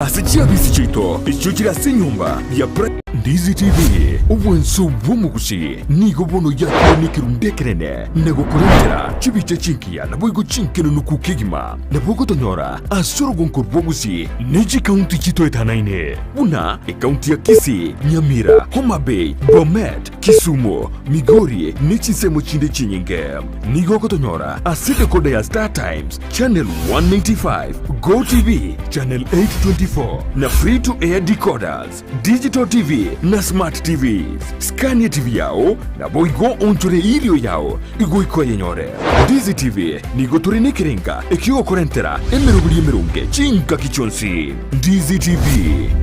Asijia bisi chito, ichuchira sinyumba ya Ndizi TV, uwenso wumugusi, nigo bono ya nikirundekerene, nego kurendera, chibiche chinkia, na boigo chinkeno nuku kigima, na bogo tonyora, asoro gonkor bogusi, neji kaunti chito etanaine, una, kaunti ya Kisii, Nyamira, Homa Bay, Bomet, Kisumu, Migori, nechisemo chinde chinyinge, nigo kotonyora, aside kode ya Star Times, Channel 195, Go TV, Channel 824, na free to air decoders, Digital TV, na Smart TVs. Scania TV yao, na boigo onchore ilio yao, igo iko yenyore. Ndizi TV, nigo turine kirenga, ekio korentera, emerubuli emerunge, chinka kichonsi. Ndizi TV,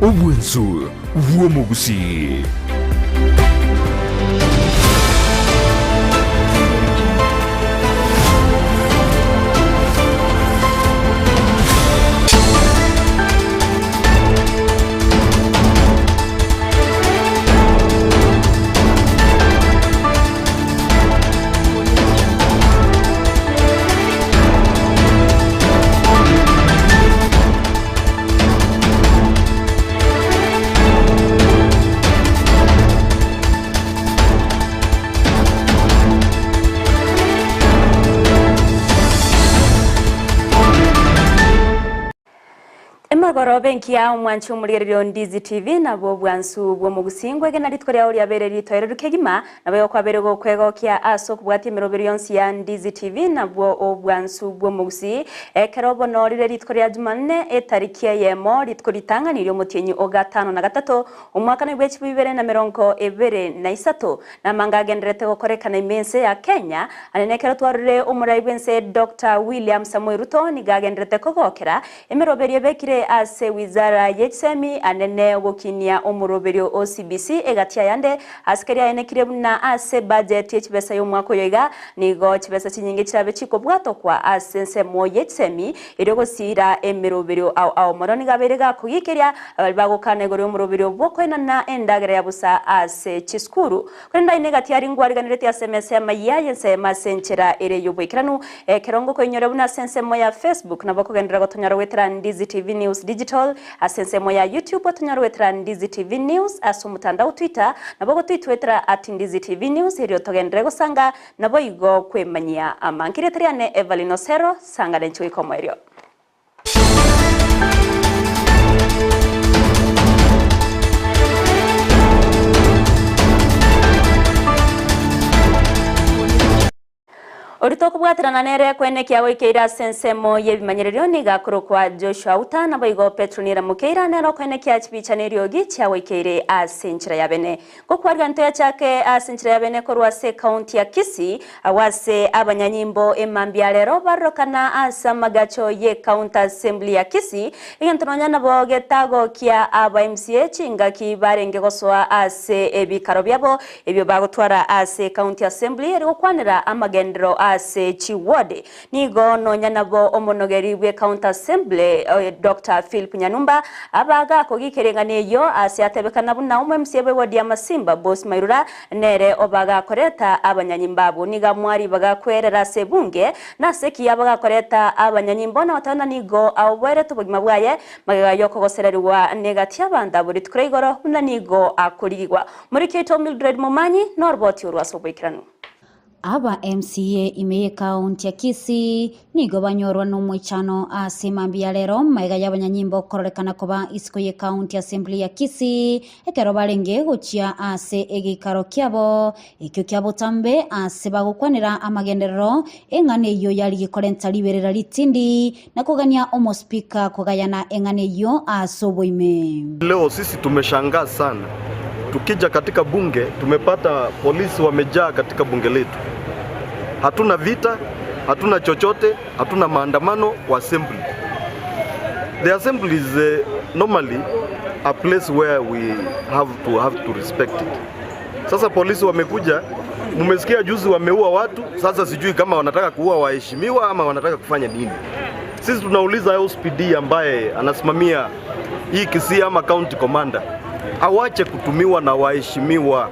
uwensu, uomogusi. Magoro benki ya mwanchi umuriro Ndizi TV na bo bwansu bwo mugusingwe gena ritwere aho yabere ritoyero rukegima nabayo kwaberego kwego kya aso kubwati mirobero yonsi ya Ndizi TV na bo obwansu bwo mugusi kerobo no rire ritwere ya Jumanne etariki ya Eyemo ritkoritanga niryo mutenyi ogatano na gatatu umwaka nibwe kibibere na meronko ebere na isato na mangagenderete gokorekana imense ya Kenya anenekero twarure umurayibwense Dr. William Samuel Ruto ni gagenderete kogokera emirobero bekire ase wizara yetsemi anene wokinia omuroberio OCBC egatia yande askari ayenekire na ase budget yechibesa y'umwaka yoiga nigo chibesa chinyinge chirabe chiko bwato kwa asense mo yetsemi irego sira emeroberio au moroni gaberega kugikeria abagokane gore omuroberio bokwena na endagera yabusa ase chiskuru kwenda inegatia ringwariganirete SMS Amayia yense masenchera ere yobwekiranu kerongo ko inyore buna sense mo ya Facebook na bakogendera gotonyaro wetera Ndizi TV News Digital asensemo ya YouTube tunyarwetra Ndizi TV News asumutandao Twitter nabo twitwetra @Ndizi TV News iriyo togendere gusanga nabo igo kwemanyia amankiretriane Everline Osero sanga dencho ikomoerio. Orito kubwatirana nere kwenekya wikeira sensemo yebimanyerero niga kurokwa Joshua Auta na boigo Petronira mukeira nero kwenekya chibichanerio gicha wikeire asenchira yabene kokwarga ntoya chake asenchira yabene korwa se county ya Kisii awase abanyanyimbo emambialero barokana asa magacho ye county assembly ya Kisii igentononya nabo getago kya aba MCA chinga kibarenge goswa ase ebikaro byabo ebyo bagotwara ase county assembly eri okwanira amagendero ase chiwode nigo nonya nabo omonogeri bwe county assembly Dr. Philip Nyanumba abaga kogikerengane yo ase atebekana buna umwe bwe wadi ya Masimba boss Mairura nere obaga koreta abanyanyimbabu niga mwari baga kwerera se bunge na seki yabaga koreta abanyanyimbo na watana nigo awere tubugima bwaye magaga yoko gosererwa negatia banda buri tukrigoro buna nigo akurigwa muri Keto Mildred Mumanyi Norboti urwasobwikiranu aba MCA imeye kaunti ya Kisii nigo banyorwa n'umwichano asimambia lero maiga y'abanyanyimbo kororekana koba isiko ye county assembly ya Kisii ekero barenge gucia ase egikaro kyabo ekyo kyabo tambe ase bagukwanira amagenderero engane yo yali gikorenta liberera litindi na kugania omo speaker kugayana engane yo asoboime. Leo sisi tumeshangaa sana. Tukija katika bunge tumepata polisi wamejaa katika bunge letu. Hatuna vita, hatuna chochote, hatuna maandamano wa assembly. The assembly is normally a place where we have to respect it. Sasa polisi wamekuja, mmesikia juzi wameua watu, sasa sijui kama wanataka kuua waheshimiwa ama wanataka kufanya nini. Sisi tunauliza OCPD ambaye anasimamia hii Kisii ama county commander awache kutumiwa na waheshimiwa.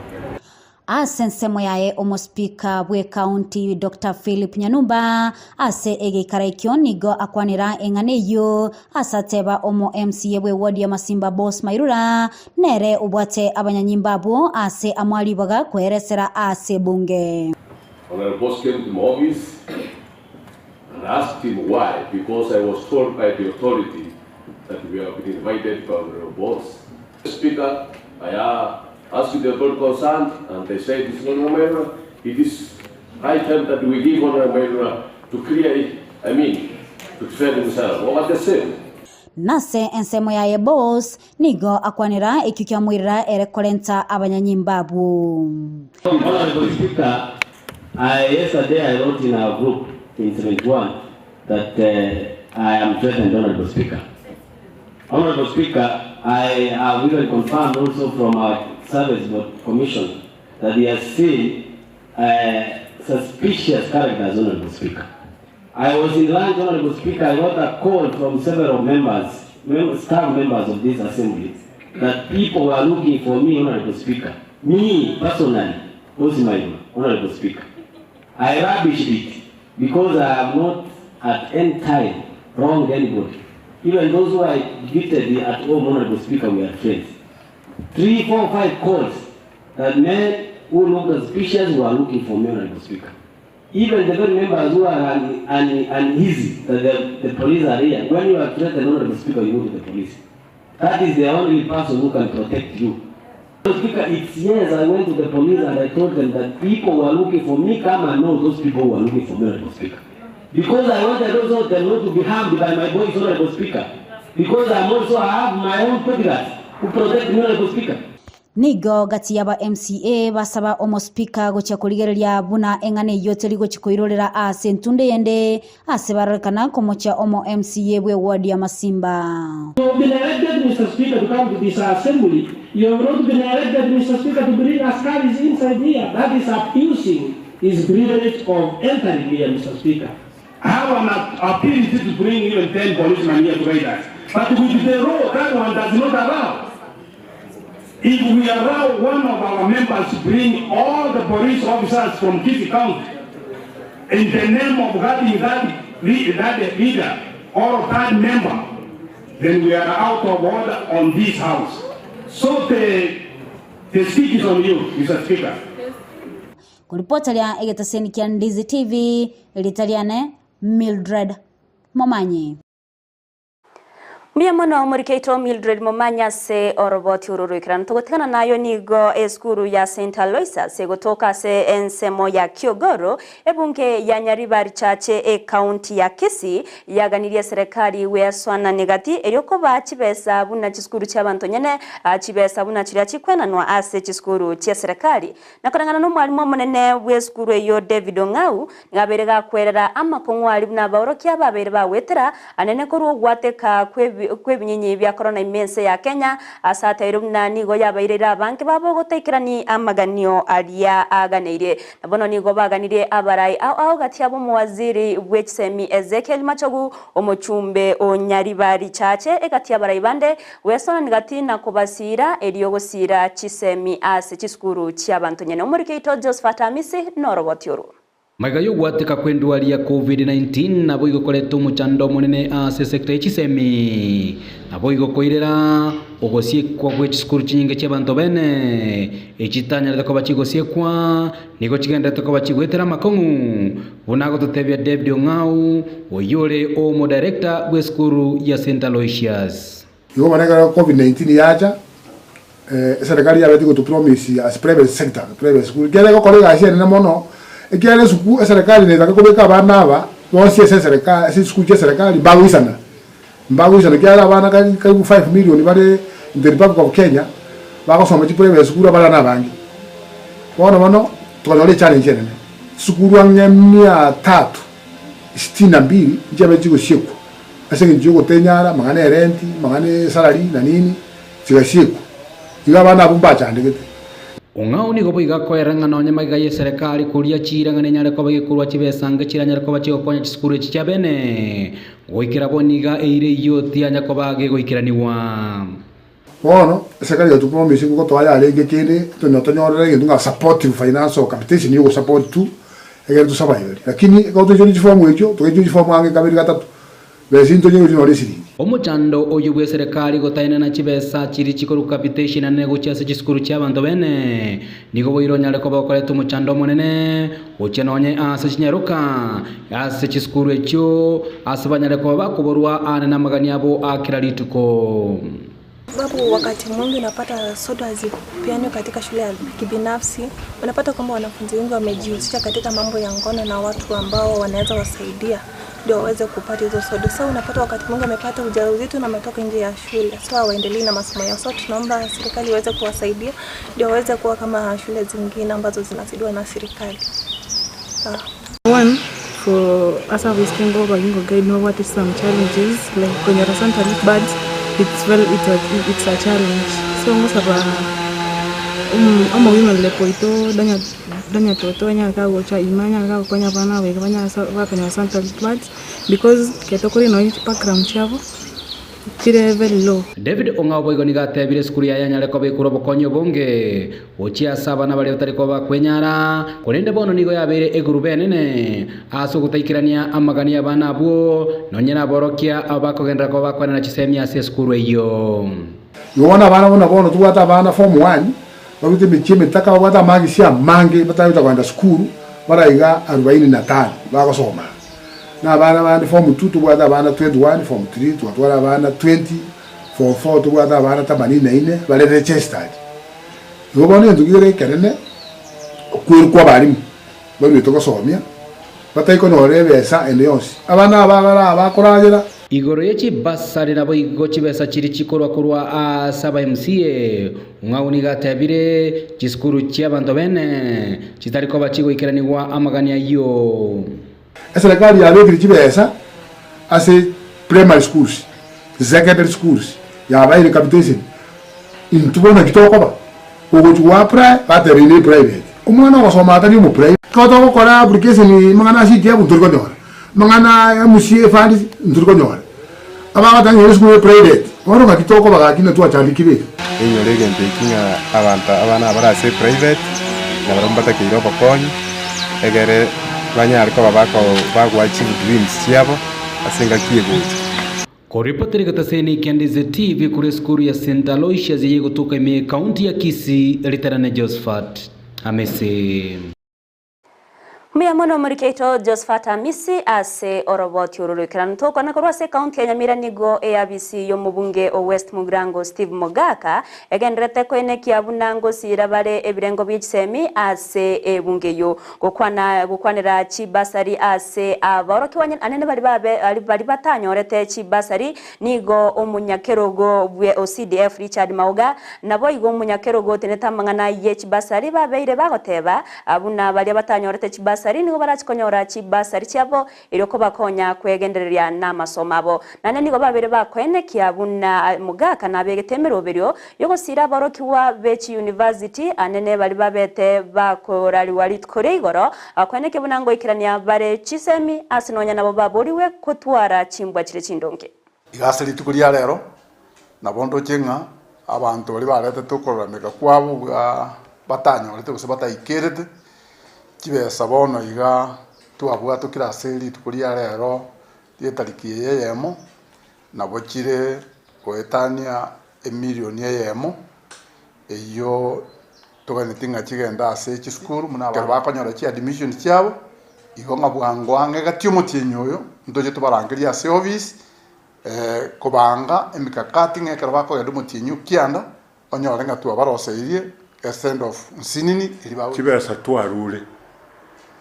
Asensemo yae omospika bwe county Dr. Philip Nyanumba ase egikara ikyo nigo akwanira enganeyo asateba omo MCA bwe ward ya Masimba Boss Mairura nere ubwate abanyanyimbabu ase amwali baga kweresera ase bunge. Honorable Boss came to my office and asked him why, because I was told by the authority that we have been invited by Honorable Boss. Speaker, I asked the authority concerned, and they said it's not Amayia. It is high time that we give Honorable Amayia to clear it, to defend himself. What was the same? Nase ensemo yae Boss nigo akwanira ikikia mwirira erekolenta abanyanyimbabu. Honorable Speaker, yesterday I wrote in our group in 71 that I am threatened, Honorable Speaker. Honorable Speaker, I have even confirmed also from our Service Board Commission that he has seen suspicious characters, Honorable Speaker. I was in lunch, Honorable Speaker, I got a call from several staff members of this assembly that people were looking for me, Honorable Speaker. Me, personally, Honorable Speaker. I rubbished it because I have not at any time wronged anybody. Even those who I greeted at home, Honorable Speaker, we are friends. 3, 4, 5 calls that men who look suspicious were looking for me, Honorable Speaker. Even the very members who are uneasy that the police are here, when you are threatened, Honorable Speaker, you go to the police. That is the only person who can protect you. Speaker, it's years I went to the police and I told them that people were looking for me. Come and know those people who were looking for me, Honorable Speaker. Because I wanted also them not to be harmed by my voice, Honorable Speaker. Because I have my own bodyguards who protect me, Honorable Speaker. Nigo gati yaba MCA basaba omo speaker gocha kuligereria buna engane yote ligo chikoirorera ase ntunde yende ase barekana komocha omo MCA bwe ward ya Masimba. You have been elected, Mr. Speaker, to come to this assembly. You have not been elected, Mr. Speaker, to bring askaris inside here. That is abusing his privilege of entering here, Mr. Speaker. I have an ability to bring even 10 policemen here to guide us. But with the law, that one does not allow. If we allow one of our members to bring all the police officers from Kisii County in the name of having that leader or that member, then we are out of order on this house. So the speech is on you, Mr. Speaker. Kuripotalia egetaseni kia Ndizi TV, elitaliane Mildred Momanyi. Miamono murikeito Mildred Momanya se oroboti ururu ikirana tugotekana nayo nigo eskuru ya St. Aloysia se gotoka se ensemo ya Kiogoro ebunge ya Nyaribari chache county ya Kisii yaganirie serikali weswana negati erioko bachibesa buna chiskuru cy'abantu nyene achibesa buna chiria chikwenanwa ase chiskuru cya serikali nakorangana no mwalimu munene weskuru yo David Ong'au ngaberega kwerera amakongwali buna baorokia babere bawetera anene koru gwateka kwebinyenye bya corona imense ya Kenya asata irumna nigo yabairira banki babo gotekerani amaganio alia aganire nabono nigo baganire abarai aho gatiabo mu waziri w'Ekisemi Ezekiel Machogu omuchumbe onyaribari chache egati abarai bande wesona nigati nakobasira eriogosira Kisemi ase chiskuru cy'abantu nyene umurikeito Josephat Amisi norobotioro Magayo gwateka kwendwalia COVID-19 nabo igokoleto muchando munene ase sector Kisemi nabo igokoirera ogosiekwa bw'ekisukuru kinyinge cy'abantu bene ekitanyarira ko bakigosiekwa nigo kigendete ko bakigwetera makongu bunago tutebya David Ong'au oyore omo director w'esukuru ya St. Aloysius yo banega COVID-19 yacha serikali yabeti ko to promise as private sector private school gele ko kolega asiene na mono ekele suku serikali netaka kubeka abana aba bonse serikali school ya serikali bawisana kyala abana karibu 5 million bale in the Republic of Kenya bakosoma chi private school abana nabangi bono tolole challenge ene school wanyamia 362 njabe jiko sheku asenge jiko tenyara mangane rent mangane salary na nini sigashiko igabana bumba chandegete Ong'au nigo boigakoeranga nonye maigaye serikali kuria chirangane nyare ko bagikurwa chibesanga chiranyare ko bachigokonya chiskuru chiabene goikira boniga eire yoti anya ko bage goikiraniwa bono serikali ya tupromise ko to ya lenge kene to no tonyorere ngi nga supportive financial capitation yugo support tu egere tu sabayori lakini ko to joni form wecho to joni form ange kabiri gatatu bezinto nyuri no lisiri omuchando oyo bwe serikali gotaina na chibesa chiri chikoru capitation ane gochase chiskuru chabantu bene nigo boiro nyale ko bakoleto muchando monene ochenonye ase chinyaruka ase chiskuru echo ase banyale ko bakuborwa ane na magani abo akira lituko. Sababu wakati mwingi unapata sodo hazipeanwi katika shule ya kibinafsi, unapata kwamba wanafunzi wengi wamejihusisha katika mambo ya ngono na watu ambao wanaweza wasaidia ndio waweze kupata hizo sodo. Sasa unapata wakati mwingi wamepata ujauzito na wametoka nje ya shule, sasa hawaendelei na masomo yao. Sasa tunaomba serikali iweze kuwasaidia ndio waweze kuwa kama shule zingine ambazo zinasaidiwa na serikali. One, for us as Kingo, we can guide know what is some challenges like when you're a bad. It's a challenge. So most of ama women lepoito danya toto nya ka gocha imanya ka konya bana we banya wakanya Santa Floods because ketokori no background chavo kire very low. David Ongabo igoni gatebire skuru ya yanyale ko bekuro bokonyo bonge ochia sabana bali utari ko bakwenyara konende bono nigo yabere egurube nene aso gutaikirania amagani abana abo nonyena borokia abakogendra ko bakwana na chisemi ase skuru eyo yona bana bono tuwata bana form 1 babite michime taka wata magi sia mange batayuta kwenda skuru baraiga 45 bakosoma na bana form 2 tuwata bana 21 form 3 tuwata bana 20 form 4 tuwata bana 84 bale registered yobone ndugire kerene kwa balimu bali tokosomia batayiko norebesa endeyonsi abana abakoragera igoro yechi basari nabo igochi besa chiri chikorwa kurwa asaba MCA ungawuni gatebire chiskuru chiabantu bene chitariko bachigo ikiranirwa amagani ayo serikali yabekire chibesa ase primary schools secondary schools yabaire capitation intubona kitoko ba ugochwa baterine private umwana wasoma atari mu private koto gukora application mangana city ya buturiko nyora mangana MCA fund nturiko nyora aba batangire school private waro bakitoko bagakina tu achandikire enyorege mpekinga abana barase private na barambata kiro bakonyi egere banyari ko babako bagwa chief dreams cyabo asenga kiyebuza koripoteri gataseni Ndizi TV kure skuru ya St. Aloysius ziye kutoka Eyemo County ya Kisii litarane Josephat Amesi Mia mono murikeito Josephat Amisi ase oroboti ururukirana toko na korwa se county ya Nyamira nigo ABC yo mubunge o West Mugrango Steve Mogaka egendrete ko ene kiabunango sirabare ebirengo by'isemi ase ebunge yo gukwanira chibasari ase aboroki wanya anene bari batanyorete chibasari nigo omunyakerogo bwe OCDF Richard Mauga nabo igo omunyakerogo teneta mangana ye chibasari babeire bagoteba abuna bari batanyorete chibasari nigo barachikonyora chibasari cyabo iroko bakonya kwegenderera na masomabo nane nigo babere bakwene kiabuna Mugaka nabegetemero beryo yogo sira barokiwa bechi university anene bari babete bakorari wali koreigoro akwene kebunango ikirania bare chisemi asinonya nabo baboriwe kutwara chimbwa chire chindonke igasiri tukuria rero nabondo chenga abantu bari barete tukorameka kwabo batanyorete gose bataikirete kibesa bono iga tuabwa tukira seli tukuria rero yetariki Eyemo nabo kire koetania emilioni Eyemo eyo toganitinga kigenda ase chiskuru muna bakonyora chi admission cyabo igo ngabwangwange gatiumuti nyoyo ndoje tubarangiria ase office kubanga emikakati ngekera bakogenda mutinyu kianda onyora ngatu baroseirie send of nsinini iriba kibesa twarure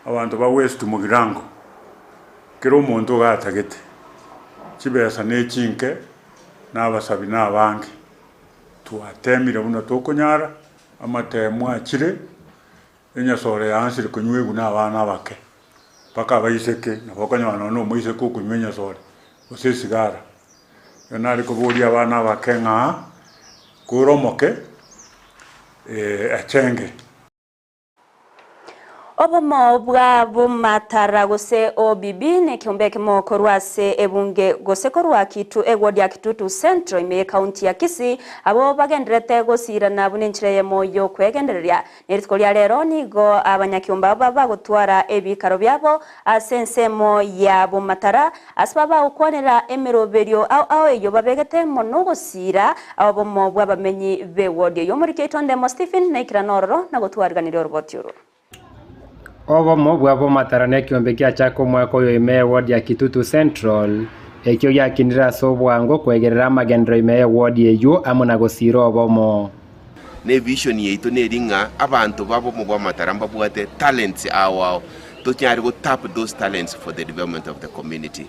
abantu ba West Mugrango kero umuntu gatagete kibesa nechinke nabasabi nabange tuatemire buno tokonyara amatemu akire enyasore yansire kunywegu n'abana bake paka bayiseke nabokonyana no moise ko kumenya sore osesigara yonari ko buri abana bake nga kuromoke achenge Obomo bwa bumatara gose OBB ne kiumbe kimo korwase ebunge gose korwa kitu egwodi ya Kitutu Central ime county ya Kisii abo bagenderete gosirana bunenchire Eyemo yo kwegendereria neritko lya lero nigo abanyakiumba baba gutwara ebikaro byabo asensemo ya bumatara asbaba ukonera emeroberio au eyo babegete mono gosira abomo bwa bamenyi be wodi yo muri ketonde mo Stephen nekira nororo na gutwarganira robotiro Obomo bwa bumatara ne kiombe kya chako mwako yo ime ward ya Kitutu Central ekyo yakinira so bwango kwegerera amagendero ime ward yeyo amuna gosiro obomo ne vision yeito ne ringa abantu babo mu bumatara mbabwate talents awo tukyari go tap those talents for the development of the community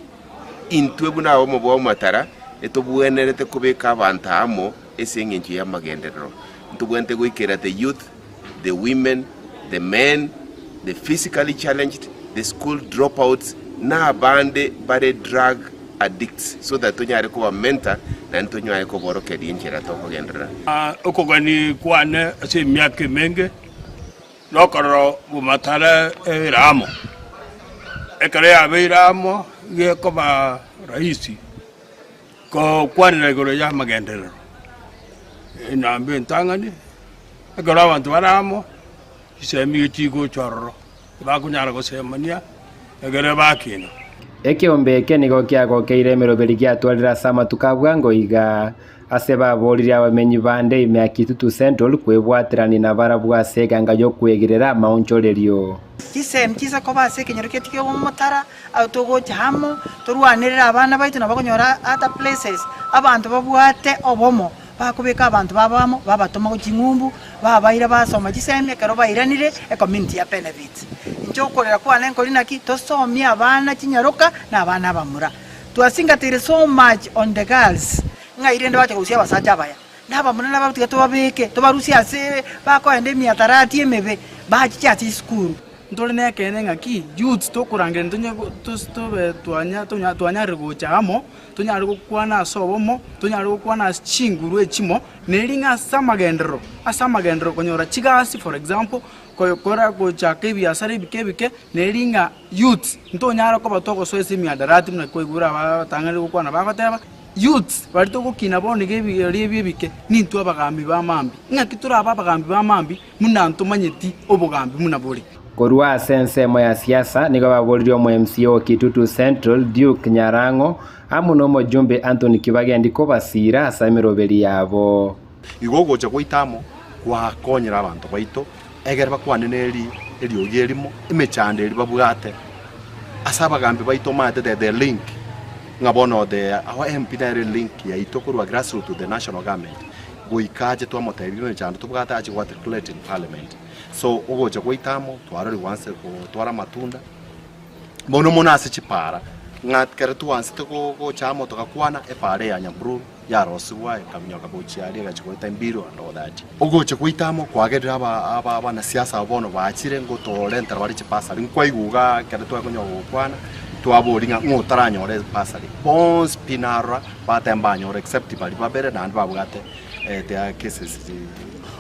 intwebuna obomo bumatara etobuenerete kubeka abantu amo esengenje ya magendero ntubwente goikera the youth, the women, the men, the physically challenged, the school dropouts, na bande bare drug addicts, so that tunyare ko mentor na tunyare ko boro kedi injera to ko gendra okogani kwane ase miake menge lokoro bumatara ramo ekare abiramo ye ko ba raisi ko kwane regolo ya magendera ina mbentangani ekara abantu baramo isemi chigo chorro bakunyara gosemania egere bakino ekiombe eke nigo kyagokeire emeroberi gyatwarira sama tukabwango iga ase baborire abamenyi bande ime ya Kitutu Central kwebwatirani na barabwa seganga yo kwegerera maonchorerio kisem kisa ko base kenyero ketike omutara autogo jamo turwanirira abana baitu nabakonyora other places abantu babwate obomo bakubeka abantu babamo babatoma ku kingumbu babaira basoma kiseme kero bairanire e community ya benefits njokorera kwa nenko linaki tosomya abana kinyaroka na abana bamura twasingatire so much on the girls ngairende bache kusia basaja baya naba munana babutiga tobabeke tobarusia ase bakoende miatarati emebe bachi chati school ntole ne kene ngaki youth to kurangire ntunye tobe twanya rigocha amo tunyari kukwana sobomo tunyari kukwana chinguru echimo nelinga asamagendero konyora chigasi for example koyokora gocha kebiasari bikebike nelinga youth ntonyara ko batoko soesi miadarati mna koigura batangari kukwana babateba youth barito kukina bone gebike nintu abagambi bamambi ngakitura abagambi bamambi muna ntumanyeti obugambi muna boli korwa sensemo ya siasa nigo baborire mu MCO Kitutu Central Duke Nyarango amuno mo jumbe Anthony Kibagendi ko basira asamiroberi yabo igogocha goitamo kwa konyera abantu baito egere bakwaneneri eriogerimo imechande eri babugate asaba gambe baito mate the link ngabono the our MP direct link ya itokorwa grassroots to the national government goikaje to amotabiro chando tubugata achi waterculate in parliament so ugocha goitamo twarari wanse ko twara matunda bono monase chipara ngat kare tuwanse ko chamo tukakwana epare ya nyamburu ya roswa kamnyoka bochiari gachikoita mbiro and all that ugocha goitamo kwagerera aba na siasa abono baachire ngotore ntarabari chipasa rinkwaiguga kare twakonyoka kwana twaboringa ngotaranyore pasali bons pinara batembanyore except bali babere nandi babugate the cases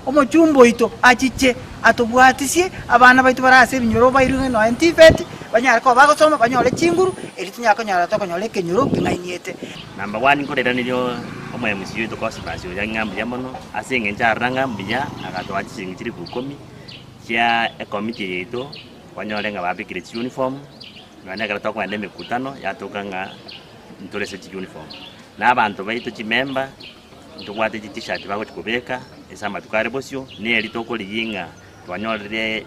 omujumbo ito achiche atubwatisie abana baitu barase binyoro bairunge no antivet banyara ko bagosoma banyole chinguru elitunyako nyara to konyole kenyoro kingainiete number 1 koreraniryo omwemusi ito kosipasyo yangambi yamono asinge ncharanga mbiya akatwa chingi 10 kya committee ito banyole nga babikire uniform ngane kara to kwende mikutano yatokanga ntolese uniform na abantu baitu chimemba ntugwate t-shirt bako chikobeka esama tukare bosyo ne litoko liyinga twanyorere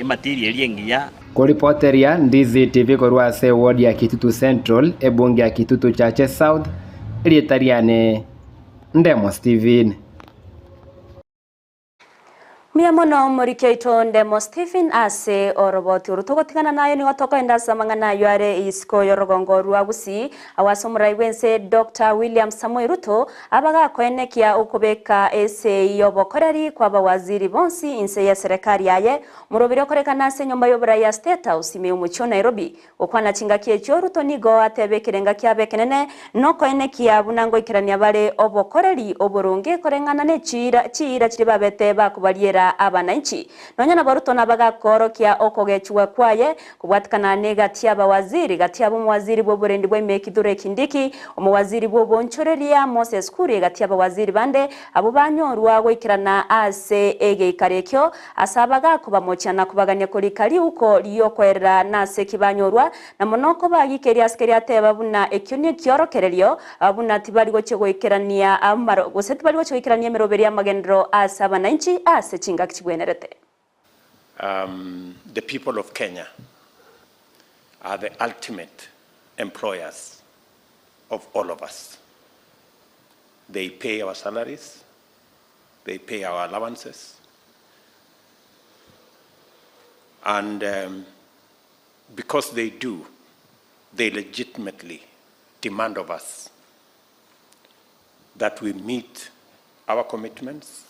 material yengiya Kuripoteria Ndizi TV korwa se ward ya Kitutu Central ebunge ya Kitutu Chache South elietariane Ndemo Steven Miamono murikyo itonde mo Stephen ase oroboti urutogotikana nayo ni watoka endasa mangana yuare isko yorogongo rwa Gusii awasumurai wense Dr. William Samoei Ruto abaga koenekia ukubeka ese yobokoreri kwa bawaziri bonsi inse ya serikali yaye murobiro korekana se nyumba yobra ya State House ime umucho Nairobi okwana chingakie cyo Ruto nigo atebekirenga kyabekenene no koenekia bunango ikirania bare obokoreri oburunge korengana ne chira chiri babete bakubaliera kia abananchi nonya na baruto na bagakorokia okogechwa kwaye kubwatikana ne gati abawaziri gati ab'omwaziri bw'oburendi bw'emekidure Kindiki omwaziri bw'obonchoreria Moses Kuria gati abawaziri bande abo banyorwa gwikirana ase egeikarekyo asabaga kubamochana kubagania kolikali uko liyokwerera nase kibanyorwa na monoko bagikeria askeri ateba buna ekyo kiorokererio abuna tibali gochegwikirania amaro goseti bali gochegwikirania meroberi amagendro ase abananchi ase chinga kibwenerete. The people of Kenya are the ultimate employers of all of us. They pay our salaries, they pay our allowances, and because they do, they legitimately demand of us that we meet our commitments,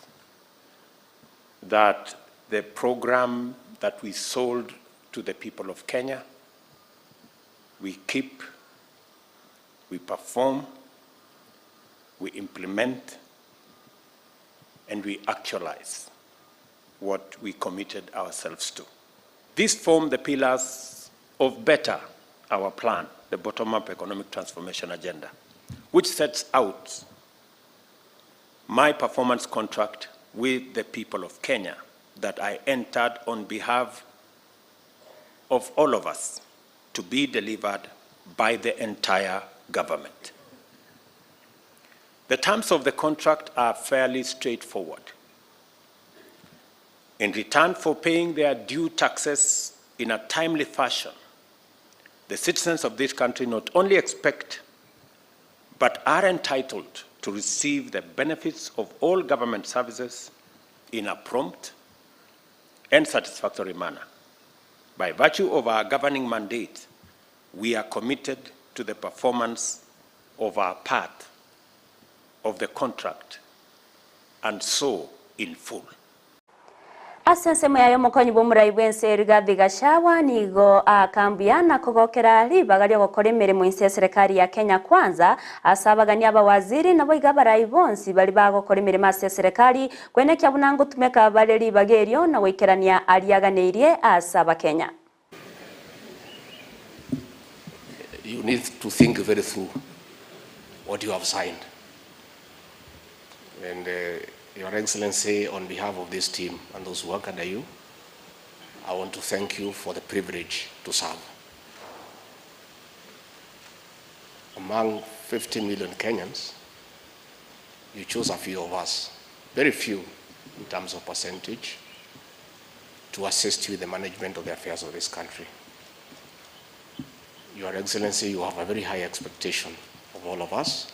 that the program that we sold to the people of Kenya, we keep, we perform, we implement, and we actualize what we committed ourselves to. These form the pillars of Better, our plan, the bottom-up economic transformation agenda, which sets out my performance contract with the people of Kenya that I entered on behalf of all of us to be delivered by the entire government. The terms of the contract are fairly straightforward. In return for paying their due taxes in a timely fashion, the citizens of this country not only expect, but are entitled to receive the benefits of all government services in a prompt and satisfactory manner. By virtue of our governing mandate, we are committed to the performance of our part of the contract, and so in full. Asensemo yayo mokonyi bomurai bwense Rigathi Gachagua nigo akambiana kogokera libagario gukora imirimo inse serikali ya Kenya Kwanza asabagania abawaziri nabo igabarai bonsi bali bagokora imirimo ase serikali kwenekya bunango tumeka bali libagerio na wikerania aliaganeirie asaba Kenya. You need to think very through what you have signed. And Your Excellency, on behalf of this team and those who work under you, I want to thank you for the privilege to serve. Among 50 million Kenyans, you chose a few of us, very few in terms of percentage, to assist you in the management of the affairs of this country. Your Excellency, you have a very high expectation of all of us,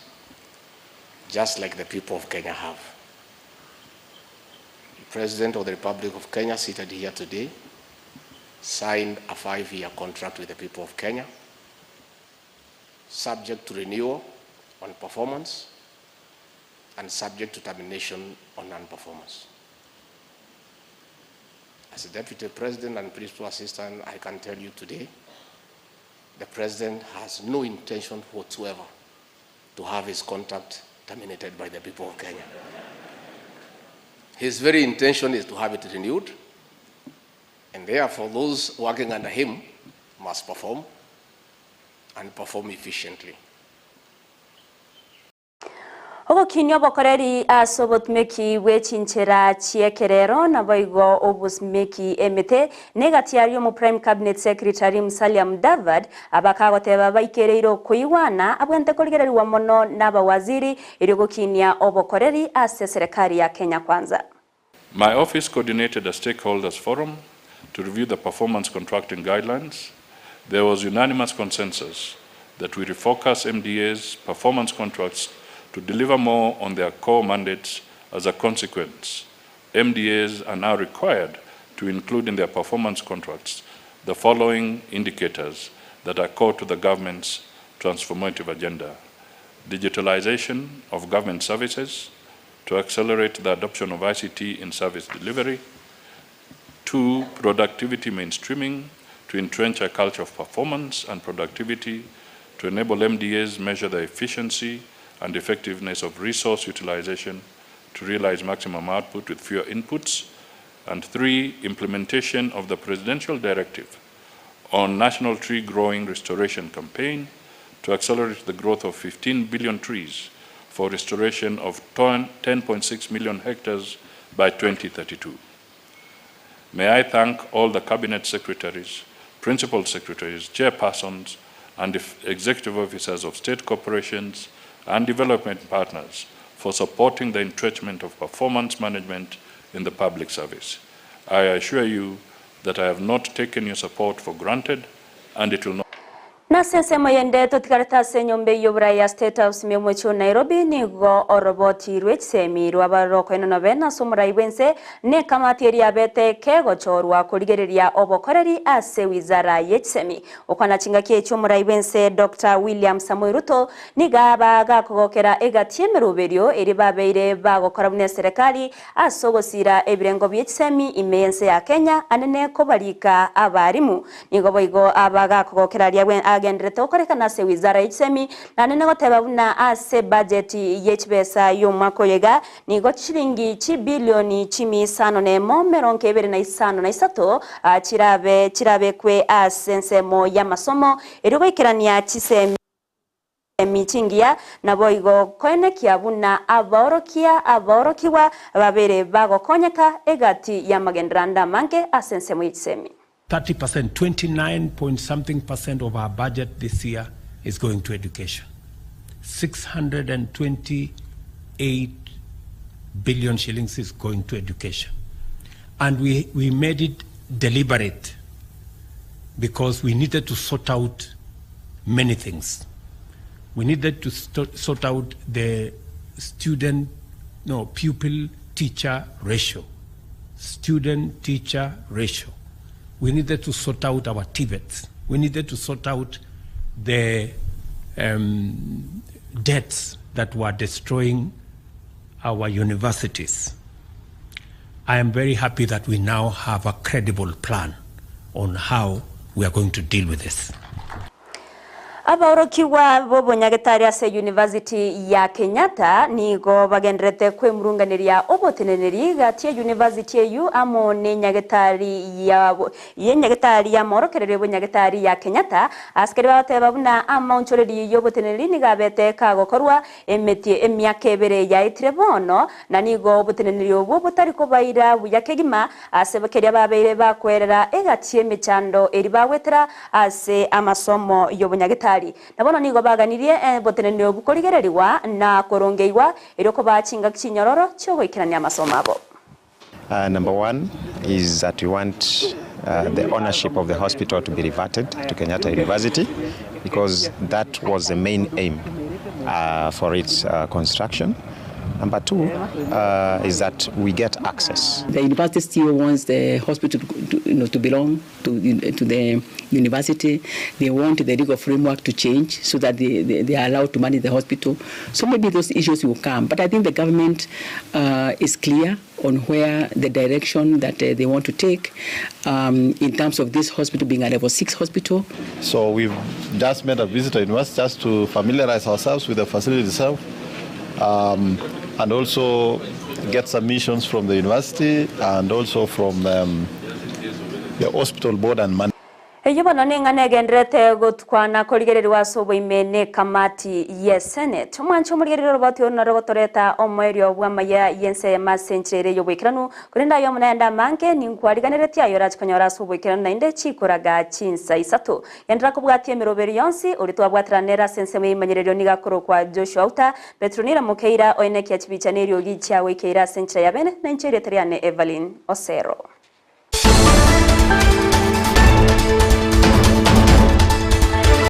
just like the people of Kenya have. The President of the Republic of Kenya, seated here today, signed a 5-year contract with the people of Kenya, subject to renewal on performance and subject to termination on non-performance. As a Deputy President and Principal Assistant, I can tell you today, the President has no intention whatsoever to have his contract terminated by the people of Kenya. His very intention is to have it renewed, and therefore those working under him must perform and perform efficiently. Ogokinyo bokoreri asobotmeki wechinchera chiekerero na boigo obusmeki emete negatiario mu Prime Cabinet Secretary Musalia Mudavadi abakagoteba baikereiro kuiwana abwente koligererwa mono n'abawaziri irigokinia obokoreri ase serikali ya Kenya Kwanza. My office coordinated a stakeholders forum to review the performance contracting guidelines. There was unanimous consensus that we refocus MDA's performance contracts to deliver more on their core mandates. As a consequence, MDAs are now required to include in their performance contracts the following indicators that are core to the government's transformative agenda: digitalization of government services to accelerate the adoption of ICT in service delivery; 2, productivity mainstreaming to entrench a culture of performance and productivity to enable MDAs measure the efficiency and effectiveness of resource utilization to realize maximum output with fewer inputs And 3, implementation of the Presidential Directive on National Tree Growing Restoration Campaign to accelerate the growth of 15 billion trees for restoration of 10.6 million hectares by 2032. May I thank all the cabinet secretaries, principal secretaries, chairpersons, and executive officers of state corporations and development partners for supporting the entrenchment of performance management in the public service. I assure you that I have not taken your support for granted, and it will not. Na sense moyende totikarata senyombe yobra ya State House mwecho Nairobi nigo oroboti rwechsemi rwabaroko eno novena somra iwense ne kamati ya bete kego chorwa kurigereria obokoreri ase wizara yechsemi okwana chingakie chomra iwense Dr. William Samoei Ruto niga kogokera egatiemeruberio eri babeire bagokora bune serikali asogosira ebirengo byechsemi imense ya Kenya anene kobalika abarimu nigo boigo kogokera lyawe agendrete okorekana se wizara yechsemi na nene goteba buna ase budget yechbesa y'omwaka yega nigo chilingi chibilioni 5.23 chirabe kwe ase nsemo y'amasomo erigo ikirania chisemi emitingia na boigo koene kiabuna aborokiwa babere bagokonyeka egati ya magendrando manke ase nsemo yechsemi 30%, 29 point something percent of our budget this year is going to education. 628 billion shillings is going to education. And we made it deliberate because we needed to sort out many things. We needed to sort out the pupil-teacher ratio, student-teacher ratio. We needed to sort out our TVETs. We needed to sort out the debts that were destroying our universities. I am very happy that we now have a credible plan on how we are going to deal with this. Aborokiwa bobo nyagetari ase University ya Kenyatta nigo bagendrete kwe murunganiria oboteneneri gati University yu amo ne nyagetari ya morokerere bo nyagetari ya Kenyatta askeri bateba buna amounchoreri yoboteneneri nigabete kagokorwa emyaka ebere ya itrebono na nigo oboteneneri obo butari kobaira buyakegima ase bakeria babeire bakwerera egati emechando eri bawetera ase amasomo yobonyagetari nabono nigo baganirie botenenero bukorigereriwa na korongeiwa eriko bachinga kinyororo cyo goikirania masomo abo. Number one is that we want the ownership of the hospital to be reverted to Kenyatta University because that was the main aim for its construction. Number two is that we get access. The university still wants the hospital to belong to the university. They want the legal framework to change so that they are allowed to manage the hospital. So maybe those issues will come. But I think the government is clear on where the direction that they want to take in terms of this hospital being a level 6 hospital. So we've just made a visit to university just to familiarize ourselves with the facility itself. And also get submissions from the university and also from the hospital board and management. Eyibona nengane gendrete gotwana koligererwa sobo imene kamati ye Senate mwancho muligerero bati ona rogotoreta omwerio bwamaya yense ya masenchire yobwikiranu kurinda yo munenda manke ninkwariganereti ayo rachikonyora sobo ikiranu nainde chikoraga chinsa isatu yandra kubwati emiroberi yonsi ulitwa bwatranera sense mwimanyererio nigakoro kwa Joshua Auta Petronira Mukeira oeneki ya chibichanerio gichawe keira senchire yabene na inchire teriane Everline Osero.